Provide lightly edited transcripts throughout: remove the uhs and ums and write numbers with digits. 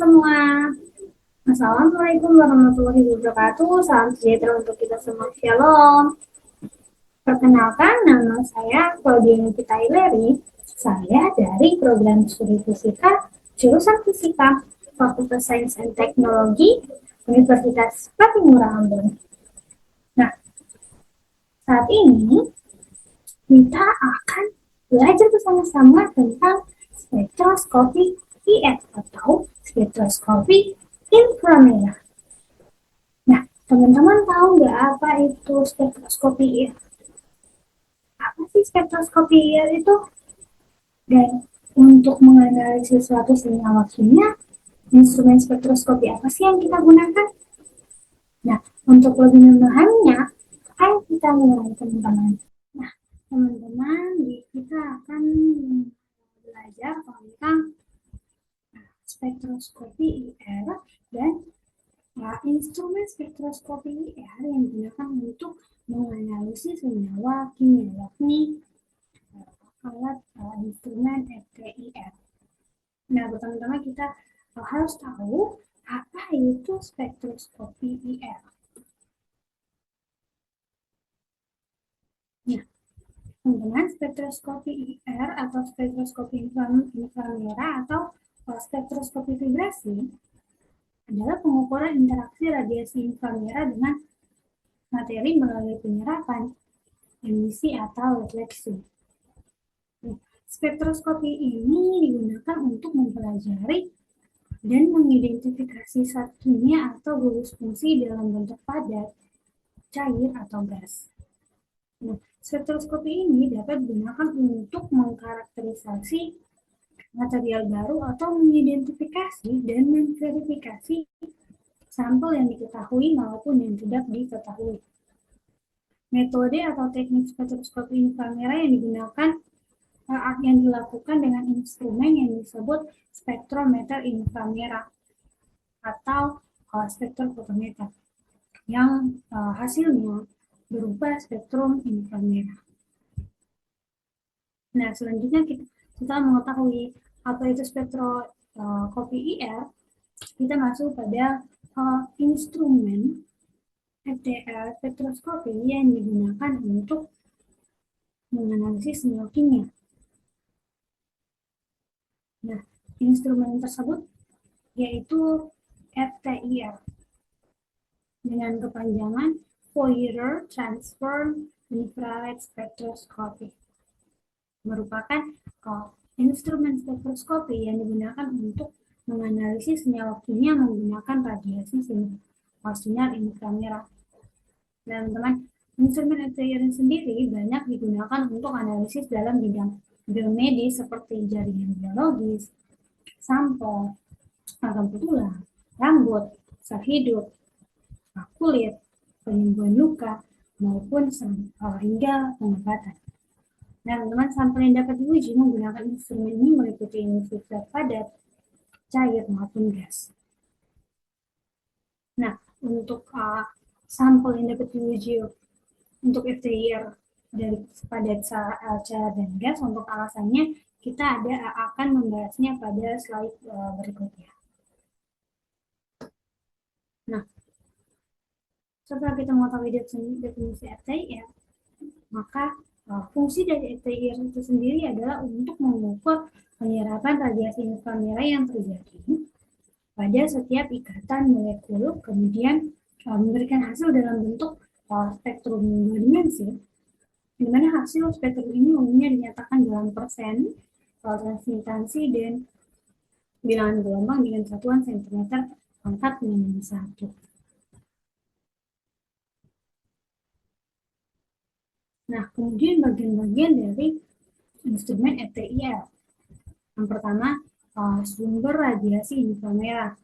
semua. Assalamualaikum warahmatullahi wabarakatuh. Salam sejahtera untuk kita semua. Shalom. Perkenalkan, nama saya Claudia Nikita Ileri. Saya dari program studi fisika, jurusan fisika, Fakultas Sains dan Teknologi, Universitas Patimura Ambon. Nah, saat ini kita akan belajar bersama-sama tentang spektroskopi IR atau spektroskopi inframerah. Nah, teman-teman tahu nggak apa itu spektroskopi IR? Apa sih spektroskopi IR itu? Dan untuk menganalisis suatu senyawa kimia, instrumen spektroskopi apa sih yang kita gunakan? Nah, untuk lebih memahaminya, ayo kita mulai teman-teman. Nah, teman-teman, kita akan belajar tentang spektroskopi IR dan instrumen spektroskopi IR yang digunakan untuk menganalisis senyawa kimia, yakni alat instrumen FTIR. Nah, pertama-tama kita harus tahu apa itu spektroskopi IR. Nah, teman-teman, spektroskopi IR atau spektroskopi inframerah atau spektroskopi vibrasi adalah pengukuran interaksi radiasi inframerah dengan materi melalui penyerapan, emisi, atau refleksi. Spektroskopi ini digunakan untuk mempelajari dan mengidentifikasi zat kimia atau gugus fungsi dalam bentuk padat, cair, atau gas. Nah, spektroskopi ini dapat digunakan untuk mengkarakterisasi material baru atau mengidentifikasi dan memverifikasi sampel yang diketahui maupun yang tidak diketahui. Metode atau teknik spektroskopi inframerah yang digunakan yang dilakukan dengan instrumen yang disebut spektrometer inframerah atau spektrofotometer yang hasilnya berupa spektrum inframerah. Nah, selanjutnya kita mengetahui apa itu spektroskopi IR, kita masuk pada instrumen FTIR spektroskopi yang digunakan untuk menganalisis senyawa kimia. Nah, instrumen tersebut yaitu FTIR dengan kepanjangan Fourier Transform Infrared Spectroscopy, merupakan instrumen spektroskopi yang digunakan untuk menganalisis senyawa kimia menggunakan radiasi sinar inframerah. Teman-teman, instrumen FTIR sendiri banyak digunakan untuk analisis dalam bidang biomedis seperti jaringan biologis, sampel, organ tulang, rambut, sel hidup, kulit, penyembuhan luka, maupun hingga pengobatan. Nah, teman-teman, sampel yang dapat diuji menggunakan instrumen ini meliputi emisi zat padat, cair, maupun gas. Nah, untuk sampel yang dapat diuji untuk FTIR dari padat, cair, dan gas, untuk alasannya kita akan membahasnya pada slide berikutnya. Nah, setelah kita mengetahui definisi FTIR, maka fungsi dari FTIR itu sendiri adalah untuk mengukur penyerapan radiasi inframerah yang terjadi pada setiap ikatan molekul, kemudian memberikan hasil dalam bentuk spektrum dua dimensi, di mana hasil spektrum ini umumnya dinyatakan dalam persen transmitansi dan bilangan gelombang dengan satuan sentimeter pangkat minus 1. Nah, kemudian bagian-bagian dari instrumen FTIR. Yang pertama, sumber radiasi inframerah.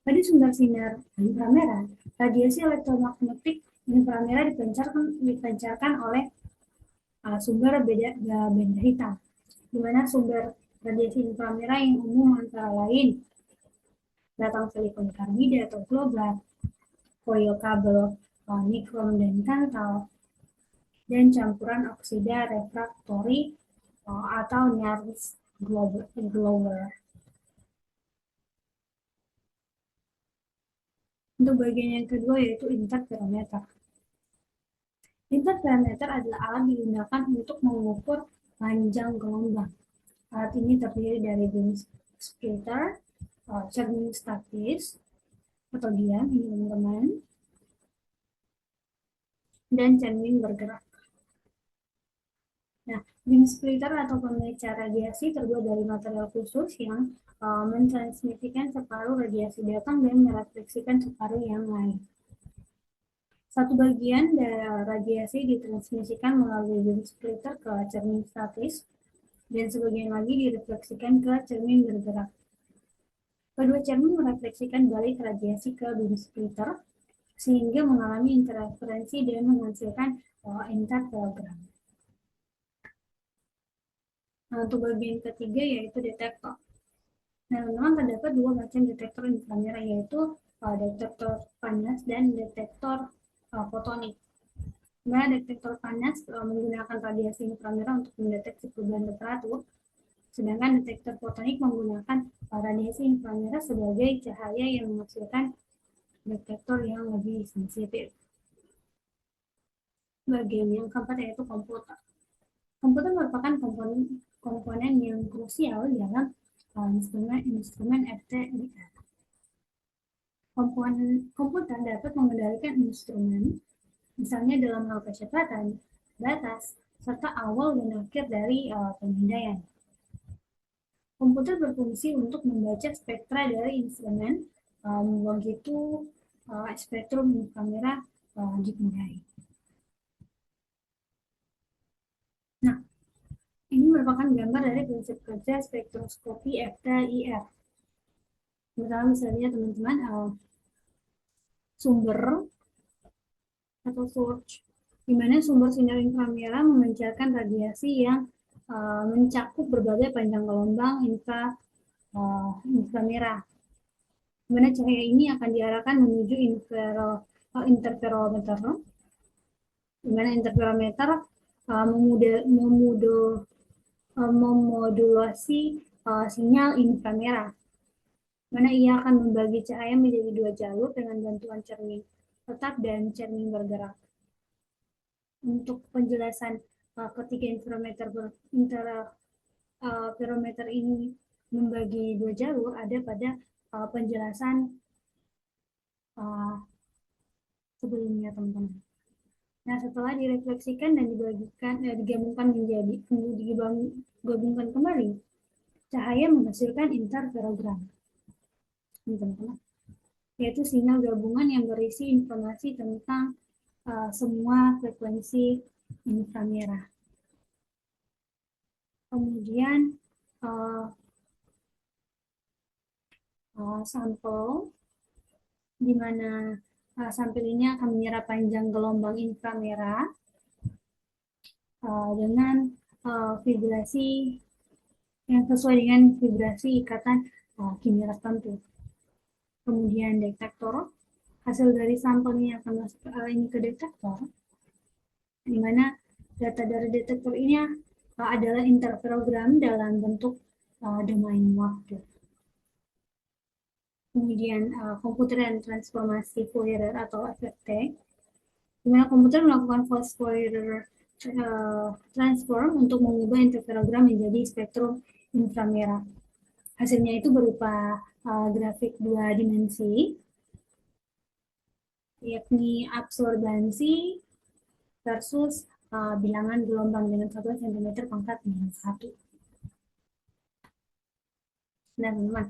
Pada sumber sinar inframerah, radiasi elektromagnetik inframerah dipancarkan oleh sumber benda hitam, di mana sumber radiasi inframerah yang umum antara lain batang silikon karbida atau globat, koil kabel nikron dan tantal, dan campuran oksida refraktori atau nyaris glower. Untuk bagian yang kedua yaitu interferometer. Interferometer adalah alat digunakan untuk mengukur panjang gelombang. Alat ini terdiri dari beam splitter, cermin statis atau diam ini teman-teman, dan cermin bergerak. Nah, beam splitter atau pemecar radiasi terbuat dari material khusus yang mentransmisikan separuh radiasi datang dan merefleksikan separuh yang lain. Satu bagian dari radiasi ditransmisikan melalui beam splitter ke cermin statis, dan sebagian lagi direfleksikan ke cermin bergerak. Kedua cermin merefleksikan balik radiasi ke beam splitter, sehingga mengalami interferensi dan menghasilkan interferogram. Nah, untuk bagian ketiga yaitu detektor. Nah, memang terdapat dua macam detektor inframerah, yaitu detektor panas dan detektor fotonik. Nah, detektor panas menggunakan radiasi inframerah untuk mendeteksi perubahan temperatur, sedangkan detektor fotonik menggunakan radiasi inframerah sebagai cahaya yang menghasilkan detektor yang lebih sensitif. Bagian yang keempat yaitu komputer. Komputer merupakan komponen yang krusial dalam instrumen FTIR. Komputer dapat mengendalikan instrumen, misalnya dalam hal kecepatan, batas, serta awal dan akhir dari pemindaian. Komputer berfungsi untuk membaca spektra dari instrumen, begitu spektrum inframerah dipindai. Nah, ini merupakan gambar dari prinsip kerja spektroskopi FTIR. Misalnya teman-teman, sumber atau source, di mana sumber sinar inframerah memancarkan radiasi yang mencakup berbagai panjang gelombang inframerah. Di mana cahaya ini akan diarahkan menuju interferometer, di mana interferometer memodulasi sinyal inframerah, mana ia akan membagi cahaya menjadi dua jalur dengan bantuan cermin tetap dan cermin bergerak. Untuk penjelasan ketika interferometer ini membagi dua jalur ada pada penjelasan sebelumnya, teman-teman. Nah, setelah direfleksikan dan digabungkan kembali, cahaya menghasilkan interferogram, teman-teman, yaitu sinyal gabungan yang berisi informasi tentang semua frekuensi inframerah. Kemudian sampel, di mana sampel ini akan menyerap panjang gelombang inframerah dengan vibrasi yang sesuai dengan vibrasi ikatan kimia tertentu. Kemudian detektor, hasil dari sampel ini akan masuk ke detektor, di mana data dari detektor ini adalah interferogram dalam bentuk domain waktu. Kemudian komputer dan transformasi Fourier atau FFT, di mana komputer melakukan fast Fourier transform untuk mengubah interferogram menjadi spektrum inframerah. Hasilnya itu berupa grafik dua dimensi, yakni absorbansi versus bilangan gelombang dengan satuan cm pangkat -1. Nah, teman-teman,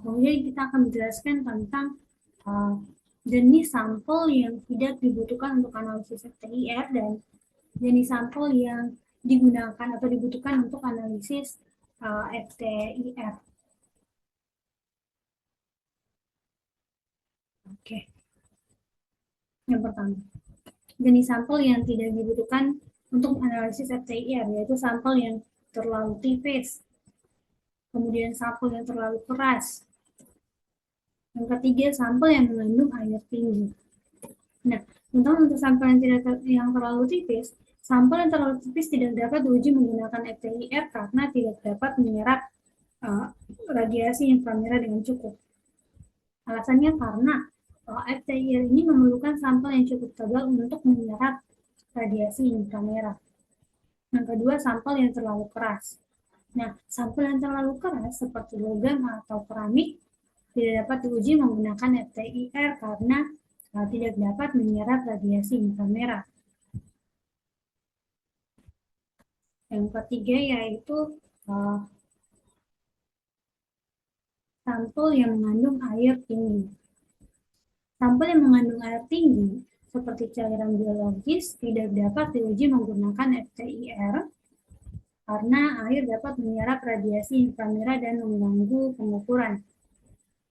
kemudian kita akan menjelaskan tentang jenis sampel yang tidak dibutuhkan untuk analisis FTIR dan jenis sampel yang digunakan atau dibutuhkan untuk analisis FTIR. Oke. Yang pertama, jenis sampel yang tidak dibutuhkan untuk analisis FTIR, yaitu sampel yang terlalu tipis, kemudian sampel yang terlalu keras. Yang ketiga, sampel yang mengandung air tinggi. Nah, untuk sampel yang terlalu tipis, sampel yang terlalu tipis tidak dapat diuji menggunakan FTIR karena tidak dapat menyerap radiasi inframerah dengan cukup. Alasannya karena FTIR ini memerlukan sampel yang cukup tebal untuk menyerap radiasi inframerah. Yang kedua, sampel yang terlalu keras. Nah, sampel yang terlalu keras seperti logam atau keramik tidak dapat diuji menggunakan FTIR karena tidak dapat menyerap radiasi inframerah. Yang ketiga yaitu sampel yang mengandung air tinggi. Sampel yang mengandung air tinggi, seperti cairan biologis, tidak dapat diuji menggunakan FTIR karena air dapat menyerap radiasi inframerah dan mengganggu pengukuran.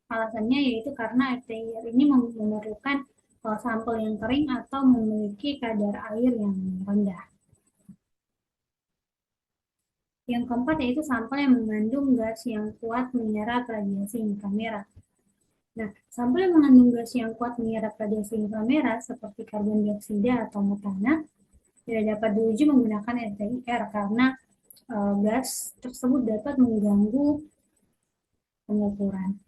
Alasannya yaitu karena FTIR ini memerlukan sampel yang kering atau memiliki kadar air yang rendah. Yang keempat yaitu sampel yang mengandung gas yang kuat menyerap radiasi inframerah. Nah, sampel yang mengandung gas yang kuat menyerap radiasi inframerah seperti karbon dioksida atau metana tidak dapat diuji menggunakan FTIR karena gas tersebut dapat mengganggu pengukuran.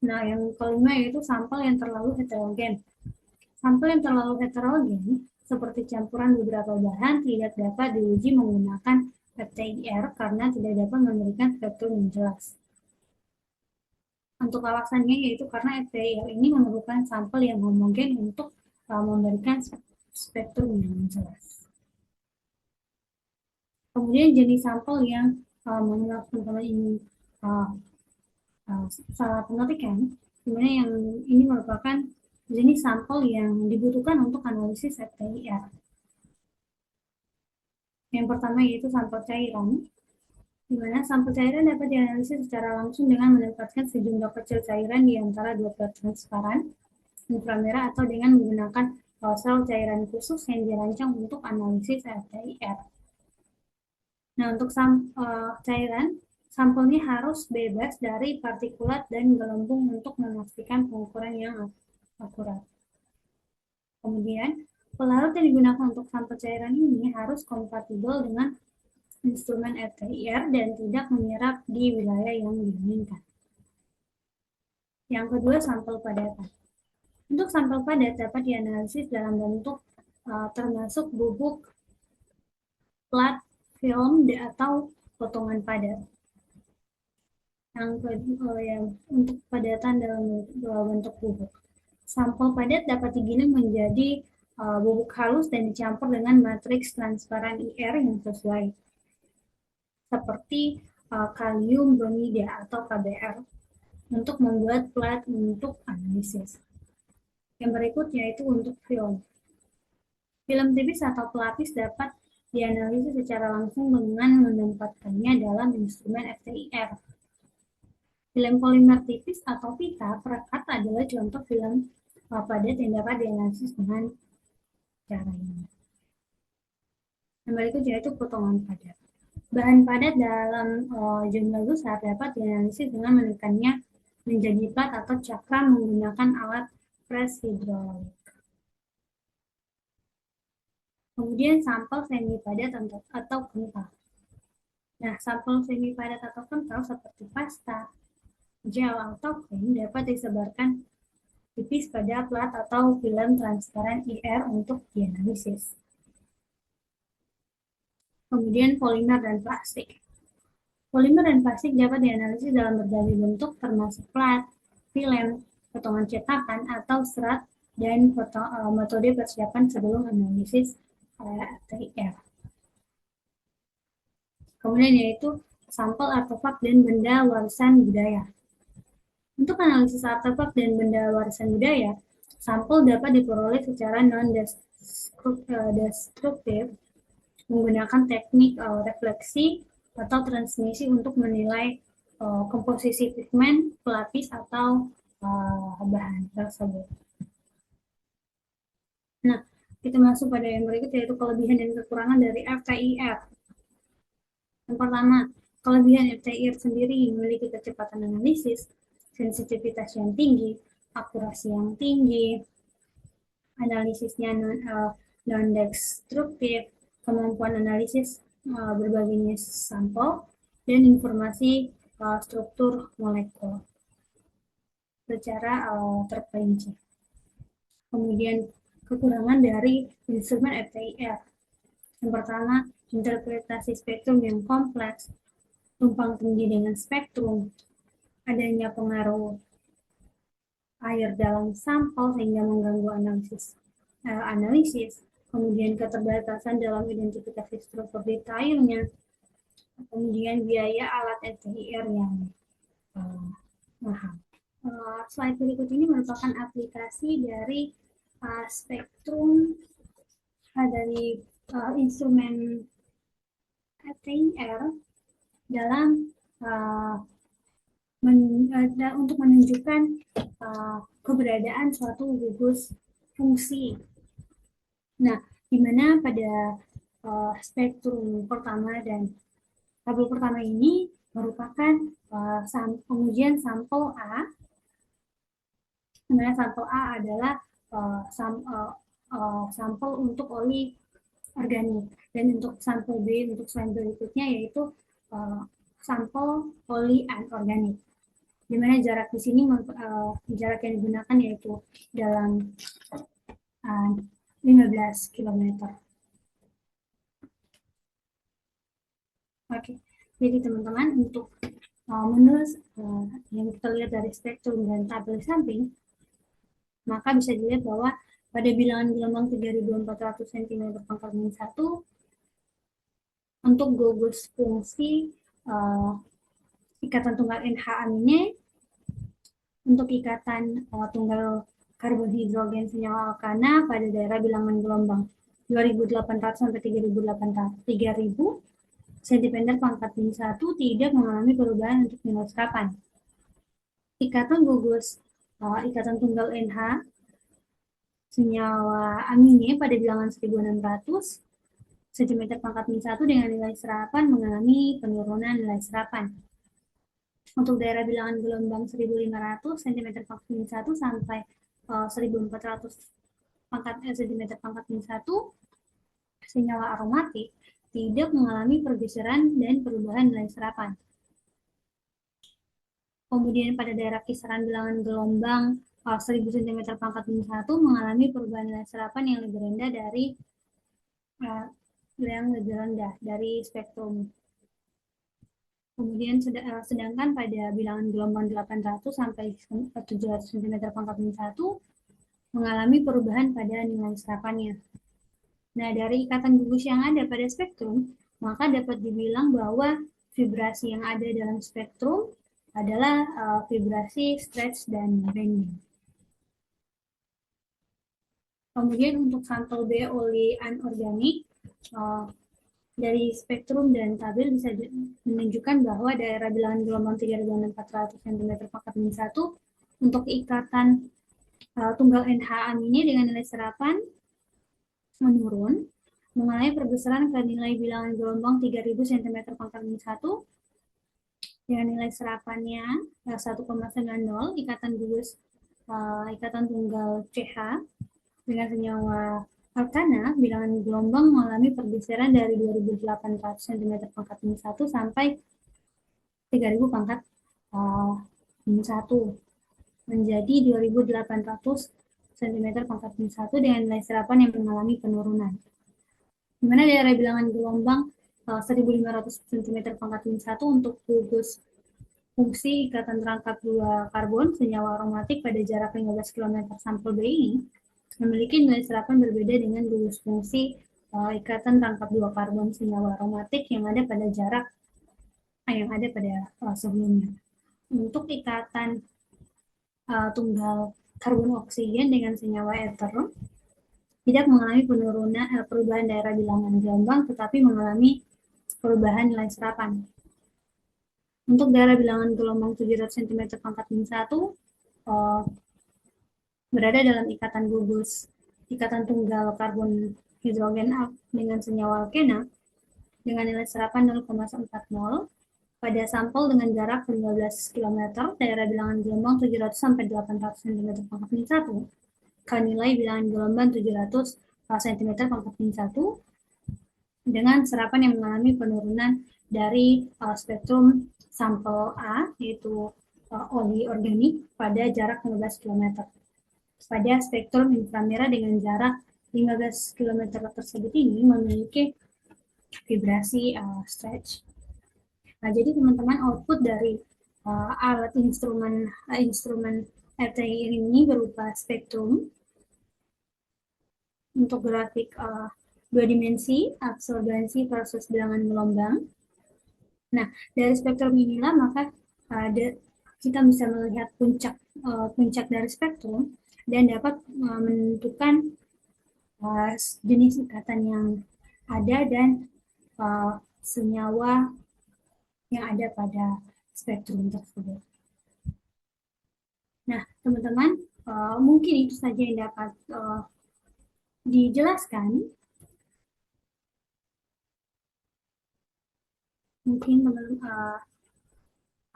Nah, yang kelima yaitu sampel yang terlalu heterogen. Sampel yang terlalu heterogen, seperti campuran beberapa bahan, tidak dapat diuji menggunakan FTIR karena tidak dapat memberikan spektrum yang jelas. Untuk alasannya yaitu karena FTIR ini memerlukan sampel yang homogen untuk memberikan spektrum yang jelas. Kemudian jenis sampel yang teman-teman ini salah pengetikan, dimana yang ini merupakan jenis sampel yang dibutuhkan untuk analisis FTIR. Yang pertama yaitu sampel cairan, di mana sampel cairan dapat dianalisis secara langsung dengan menempatkan sejumlah kecil cairan di antara dua plat transparan inframerah atau dengan menggunakan sel cairan khusus yang dirancang untuk analisis FTIR. Nah, untuk cairan, sampelnya harus bebas dari partikulat dan gelembung untuk memastikan pengukuran yang akurat. Kemudian, pelarut yang digunakan untuk sampel cairan ini harus kompatibel dengan instrumen FTIR dan tidak menyerap di wilayah yang diinginkan. Yang kedua, sampel padatan. Untuk sampel padat dapat dianalisis dalam bentuk termasuk bubuk, plat, film, atau potongan padat. Yang kedua, untuk padatan dalam bentuk bubuk. Sampel padat dapat digiling menjadi bubuk halus dan dicampur dengan matriks transparan IR yang sesuai, seperti kalium bromida atau KBr, untuk membuat plat untuk analisis. Yang berikutnya yaitu untuk film. Film tipis atau pelapis dapat dianalisis secara langsung dengan menempatkannya dalam instrumen FTIR. Film polimer tipis atau pita perekat adalah contoh film padat yang dapat dianalisis dengan cara ini. Yang berikutnya yaitu potongan padat. Bahan padat dalam jumlah besar dapat dianalisis dengan menekannya menjadi plat atau cakram menggunakan alat pres hidrolik. Kemudian sampel semi padat atau kental. Nah, sampel semi padat atau kental seperti pasta, gel atau krim dapat disebarkan tipis pada plat atau film transparan IR untuk dianalisis. Kemudian polimer dan plastik. Polimer dan plastik dapat dianalisis dalam berbagai bentuk termasuk plat, film, potongan cetakan atau serat dan metode persiapan sebelum analisis FTIR. Kemudian yaitu sampel artefak dan benda warisan budaya. Untuk analisis artefak dan benda warisan budaya, sampel dapat diperoleh secara non-destruktif menggunakan teknik refleksi atau transmisi untuk menilai komposisi pigmen, pelapis, atau bahan tersebut. Nah, kita masuk pada yang berikut yaitu kelebihan dan kekurangan dari FTIR. Yang pertama, kelebihan FTIR sendiri memiliki kecepatan analisis, sensitivitas yang tinggi, akurasi yang tinggi, analisisnya non-destruktif, kemampuan analisis berbagai jenis sampel, dan informasi struktur molekul. secara terperinci. Kemudian kekurangan dari instrumen FTIR. Yang pertama, interpretasi spektrum yang kompleks, tumpang tinggi dengan spektrum, adanya pengaruh air dalam sampel sehingga mengganggu analisis, kemudian keterbatasan dalam identifikasi struktur detailnya, kemudian biaya alat FTIR yang mahal. Slide berikut ini merupakan aplikasi dari spektrum dari instrumen FTIR dalam uh, untuk menunjukkan keberadaan suatu gugus fungsi. Nah, di mana pada spektrum pertama dan tabel pertama ini merupakan pengujian sampel A, di mana sampel A adalah sampel untuk oli organik, dan untuk sampel B untuk slide berikutnya yaitu sampel oli anorganik, di mana jarak di sini jarak yang digunakan yaitu dalam 15 km. Oke, jadi teman-teman untuk menurut yang kita lihat dari spektrum dan tabel samping, maka bisa dilihat bahwa pada bilangan gelombang 3400 cm pangkat minus 1 untuk gugus fungsi ikatan tunggal NH aminnya, untuk ikatan tunggal karbon hidrogen senyawa alkana pada daerah bilangan gelombang 2800 sampai 3000 cm pangkat minus 1 tidak mengalami perubahan untuk nilai serapan. Ikatan gugus ikatan tunggal NH senyawa aminnya pada bilangan 1600 cm pangkat minus 1 dengan nilai serapan mengalami penurunan nilai serapan. Untuk daerah bilangan gelombang 1500 cm pangkat minus 1 sampai 1400 cm pangkat minus 1 senyawa aromatik tidak mengalami pergeseran dan perubahan nilai serapan. Kemudian pada daerah kisaran bilangan gelombang 1000 cm pangkat minus 1 mengalami perubahan nilai serapan yang lebih rendah dari spektrum. Kemudian sedangkan pada bilangan gelombang 800 sampai 700 cm pangkat minus 1 mengalami perubahan pada nilai serapannya. Nah, dari ikatan gugus yang ada pada spektrum, maka dapat dibilang bahwa vibrasi yang ada dalam spektrum adalah vibrasi stretch dan bending. Kemudian untuk sampel B oli anorganik, dari spektrum dan tabel bisa menunjukkan bahwa daerah bilangan gelombang 3400 cm pangkat minus 1 untuk ikatan tunggal NH aminnya dengan nilai serapan menurun, mengalami pergeseran ke nilai bilangan gelombang 3000 cm pangkat minus 1 dengan nilai serapannya 1,90, ikatan gugus ikatan tunggal CH dengan senyawa alkana bilangan gelombang mengalami pergeseran dari 2800 cm pangkat minus 1 sampai 3000 pangkat minus 1 menjadi 2800 cm pangkat minus 1 dengan nilai serapan yang mengalami penurunan. Di mana daerah bilangan gelombang 1500 cm pangkat minus 1 untuk gugus fungsi ikatan terangkap dua karbon senyawa aromatik pada jarak 15 km sampel B ini memiliki nilai serapan berbeda dengan gugus fungsi ikatan terangkap dua karbon senyawa aromatik yang ada pada jarak sebelumnya. Untuk ikatan tunggal karbon oksigen dengan senyawa ether tidak mengalami perubahan daerah bilangan gelombang, tetapi mengalami perubahan nilai serapan. Untuk daerah bilangan gelombang 700 cm pangkat minus 1 berada dalam ikatan gugus ikatan tunggal karbon hidrogen dengan senyawa alkena dengan nilai serapan 0,4 mol pada sampel dengan jarak 15 km daerah bilangan gelombang 700 sampai 800 cm pangkat minus 1 ke nilai bilangan gelombang 700 cm pangkat minus 1 dengan serapan yang mengalami penurunan dari spektrum sampel A, yaitu oli organik pada jarak 15 km. Pada spektrum inframerah dengan jarak 15 km tersebut ini memiliki vibrasi stretch. Nah, jadi teman-teman output dari alat instrumen RTI ini berupa spektrum untuk grafik dua dimensi, absorbansi versus bilangan gelombang. Nah, dari spektrum inilah maka kita bisa melihat puncak dari spektrum dan dapat menentukan jenis ikatan yang ada dan senyawa yang ada pada spektrum tersebut. Nah, teman-teman, mungkin itu saja yang dapat dijelaskan. Mungkin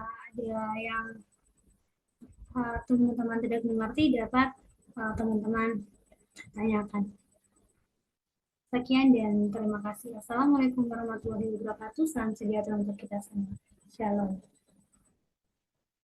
ada yang teman-teman tidak mengerti dapat teman-teman tanyakan. Sekian dan terima kasih. Assalamualaikum warahmatullahi wabarakatuh. Salam sejahtera untuk kita semua. Shalom.